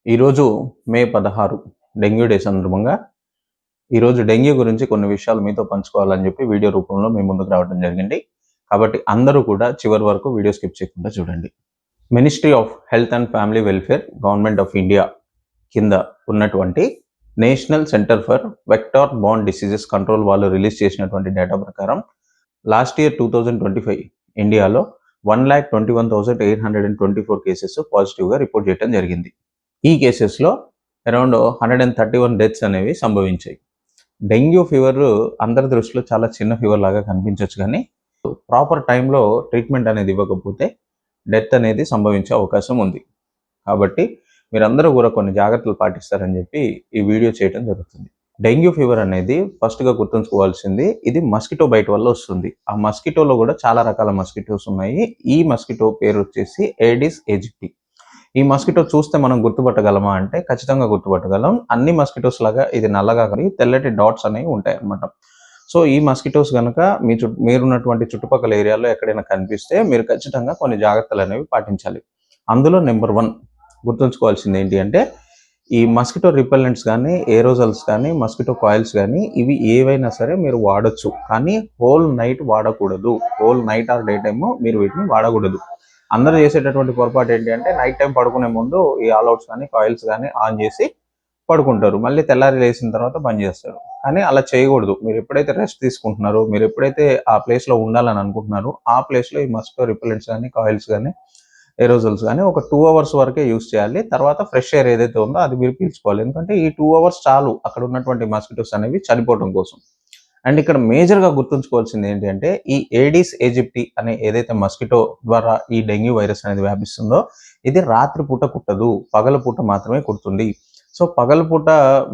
ఈరోజు మే 16 dengue day సందర్భంగా ఈరోజు డెంగ్యూ గురించి కొన్ని విషయాలు మీతో పంచుకోవాలని చెప్పి వీడియో రూపంలో మీ ముందుకు రావడం జరిగింది. కాబట్టి అందరూ కూడా చివరి వరకు వీడియో స్కిప్ చేయకుండా చూడండి. Ministry of health and family welfare government of India కింద ఉన్నటువంటి national centre for vector born diseases control వాళ్ళు రిలీజ్ చేసినటువంటి డేటా ప్రకారం లాస్ట్ ఇయర్ 2025 ఇండియాలో 1,21,824 కేసెస్ పాజిటివ్గా రిపోర్ట్ చేయడం జరిగింది. ఈ కేసెస్లో అరౌండ్ 131 డెత్స్ అనేవి సంభవించాయి. డెంగ్యూ ఫీవర్ అందరి దృష్టిలో చాలా చిన్న ఫీవర్ లాగా కనిపించవచ్చు, కానీ ప్రాపర్ టైంలో ట్రీట్మెంట్ అనేది ఇవ్వకపోతే డెత్ అనేది సంభవించే అవకాశం ఉంది. కాబట్టి మీరందరూ కూడా కొన్ని జాగ్రత్తలు పాటిస్తారని చెప్పి ఈ వీడియో చేయడం జరుగుతుంది. డెంగ్యూ ఫీవర్ అనేది ఫస్ట్గా గుర్తుంచుకోవాల్సింది, ఇది మస్కిటో బైట్ వల్ల వస్తుంది. ఆ మస్కిటోలో కూడా చాలా రకాల మస్కిటోస్ ఉన్నాయి. ఈ మస్కిటో పేరు వచ్చేసి ఏడిస్ ఏజిప్టి. ఈ మస్కిటో చూస్తే మనం గుర్తుపట్టగలమా అంటే ఖచ్చితంగా గుర్తుపట్టగలం. అన్ని మస్కిటోస్ లాగా ఇది నల్లగా కానీ తెల్లటి డాట్స్ అనేవి ఉంటాయి అన్నమాట. సో ఈ మస్కిటోస్ కనుక మీరున్నటువంటి చుట్టుపక్కల ఏరియాలో ఎక్కడైనా కనిపిస్తే మీరు ఖచ్చితంగా కొన్ని జాగ్రత్తలు అనేవి పాటించాలి. అందులో నెంబర్ 1 గుర్తుంచుకోవాల్సింది ఏంటి అంటే, ఈ మస్కిటో రిపెల్లెంట్స్ కానీ, ఏరోజల్స్ కానీ, మస్కిటో కాయిల్స్ కానీ ఇవి ఏవైనా సరే మీరు వాడచ్చు, కానీ హోల్ నైట్ వాడకూడదు. Whole night are day time మీరు వీటిని వాడకూడదు. అందరూ చేసేటటువంటి పొరపాటు ఏంటి అంటే, నైట్ టైం పడుకునే ముందు ఈ ఆల్అవుట్స్ కానీ కాయిల్స్ కానీ ఆన్ చేసి పడుకుంటారు, మళ్ళీ తెల్లారి లేచిన తర్వాత బంద్ చేస్తారు. కానీ అలా చేయకూడదు. మీరు ఎప్పుడైతే రెస్ట్ తీసుకుంటున్నారో, మీరు ఎప్పుడైతే ఆ ప్లేస్లో ఉండాలని అనుకుంటున్నారో ఆ ప్లేస్లో ఈ మస్కిటో రిపెల్లెంట్స్ కానీ, కాయిల్స్ కానీ, ఏరోజల్స్ కానీ ఒక 2 అవర్స్ వరకే యూస్ చేయాలి. తర్వాత ఫ్రెష్ ఎయిర్ ఏదైతే ఉందో అది మీరు పీల్చుకోవాలి. ఎందుకంటే ఈ 2 అవర్స్ చాలు అక్కడ ఉన్నటువంటి మస్కిటోస్ అనేవి చనిపోవడం కోసం. అండ్ ఇక్కడ మేజర్గా గుర్తుంచుకోవాల్సింది ఏంటి అంటే, ఈ ఏడిస్ ఏజిప్టి అనే ఏదైతే మస్కిటో ద్వారా ఈ డెంగ్యూ వైరస్ అనేది వ్యాపిస్తుందో ఇది రాత్రిపూట కుట్టదు, పగలపూట మాత్రమే కుడుతుంది. సో పగలపూట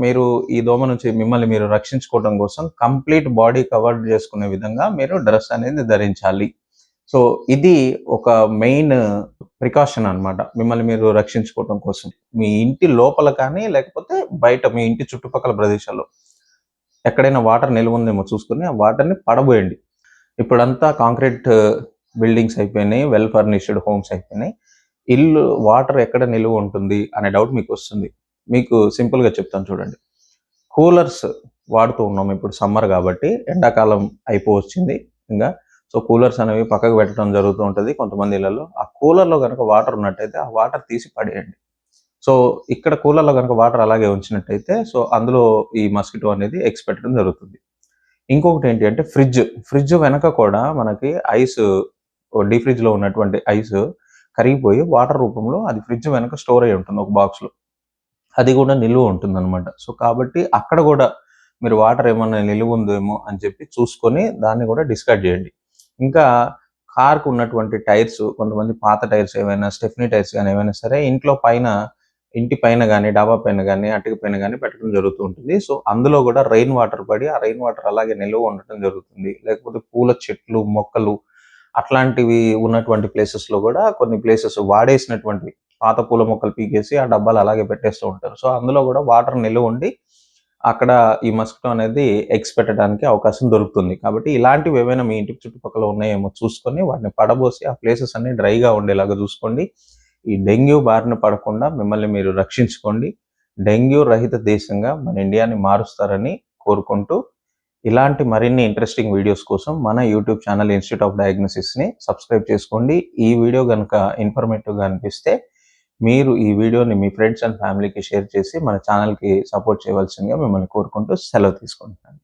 మీరు ఈ దోమ నుంచి మిమ్మల్ని మీరు రక్షించుకోవడం కోసం కంప్లీట్ బాడీ కవర్ చేసుకునే విధంగా మీరు డ్రెస్ అనేది ధరించాలి. సో ఇది ఒక మెయిన్ ప్రికాషన్ అన్నమాట, మిమ్మల్ని మీరు రక్షించుకోవడం కోసం. మీ ఇంటి లోపల కానీ లేకపోతే బయట మీ ఇంటి చుట్టుపక్కల ప్రదేశాల్లో ఎక్కడైనా వాటర్ నిల్వ ఉందేమో చూసుకుని ఆ వాటర్ని పడబోయండి. ఇప్పుడంతా కాంక్రీట్ బిల్డింగ్స్ అయిపోయినాయి, వెల్ ఫర్నిష్డ్ హోమ్స్ అయిపోయినాయి. ఇల్లు వాటర్ ఎక్కడ నిల్వ ఉంటుంది అనే డౌట్ మీకు వస్తుంది. మీకు సింపుల్గా చెప్తాను చూడండి. కూలర్స్ వాడుతూ ఉన్నాం ఇప్పుడు సమ్మర్ కాబట్టి, ఎండాకాలం అయిపోవచ్చింది ఇంకా. సో కూలర్స్ అనేవి పక్కకు పెట్టడం జరుగుతూ ఉంటుంది కొంతమంది ఇళ్లలో. ఆ కూలర్లో కనుక వాటర్ ఉన్నట్టయితే ఆ వాటర్ తీసి పడేయండి. సో ఇక్కడ కూలర్లో కనుక వాటర్ అలాగే ఉంచినట్టయితే సో అందులో ఈ మస్కిటో అనేది ఎగ్స్ పెట్టడం జరుగుతుంది. ఇంకొకటి ఏంటి అంటే, ఫ్రిడ్జ్ వెనక కూడా మనకి ఐస్, డీ ఫ్రిడ్జ్లో ఉన్నటువంటి ఐస్ కరిగిపోయి వాటర్ రూపంలో అది ఫ్రిడ్జ్ వెనక స్టోర్ అయి ఉంటుంది ఒక బాక్స్లో. అది కూడా నిలువ ఉంటుంది అనమాట. సో కాబట్టి అక్కడ కూడా మీరు వాటర్ ఏమన్నా నిలువ ఉందేమో అని చెప్పి చూసుకొని దాన్ని కూడా డిస్కార్డ్ చేయండి. ఇంకా కార్కు ఉన్నటువంటి టైర్స్, కొంతమంది పాత టైర్స్ ఏమైనా స్టెఫ్నీ టైర్స్ కానీ ఏమైనా సరే ఇంట్లో పైన, ఇంటి పైన కానీ డాబా పైన కానీ అటుక పైన కానీ పెట్టడం జరుగుతూ ఉంటుంది. సో అందులో కూడా రెయిన్ వాటర్ పడి ఆ రెయిన్ వాటర్ అలాగే నిల్వ ఉండటం జరుగుతుంది. లేకపోతే పూల చెట్లు, మొక్కలు అట్లాంటివి ఉన్నటువంటి ప్లేసెస్లో కూడా కొన్ని ప్లేసెస్ వాడేసినటువంటి పాత పూల మొక్కలు పీకేసి ఆ డబ్బాలు అలాగే పెట్టేస్తూ ఉంటారు. సో అందులో కూడా వాటర్ నిల్వ ఉండి అక్కడ ఈ మస్కిటో అనేది ఎగ్స్ పెట్టడానికి అవకాశం దొరుకుతుంది. కాబట్టి ఇలాంటివి ఏమైనా మీ ఇంటి చుట్టుపక్కల ఉన్నాయేమో చూసుకొని వాటిని పడబోసి ఆ ప్లేసెస్ అన్ని డ్రైగా ఉండేలాగా చూసుకోండి. ఈ డెంగ్యూ బారిన పడకుండా మిమ్మల్ని మీరు రక్షించుకోండి. డెంగ్యూ రహిత దేశంగా మన ఇండియాని మారుస్తారని కోరుకుంటూ, ఇలాంటి మరిన్ని ఇంట్రెస్టింగ్ వీడియోస్ కోసం మన యూట్యూబ్ ఛానల్ ఇన్స్టిట్యూట్ ఆఫ్ డయాగ్నోసిస్ని సబ్స్క్రైబ్ చేసుకోండి. ఈ వీడియో కనుక ఇన్ఫర్మేటివ్గా అనిపిస్తే మీరు ఈ వీడియోని మీ ఫ్రెండ్స్ అండ్ ఫ్యామిలీకి షేర్ చేసి మన ఛానల్కి సపోర్ట్ చేయవలసిందిగా మిమ్మల్ని కోరుకుంటూ సెలవు తీసుకుంటున్నాను.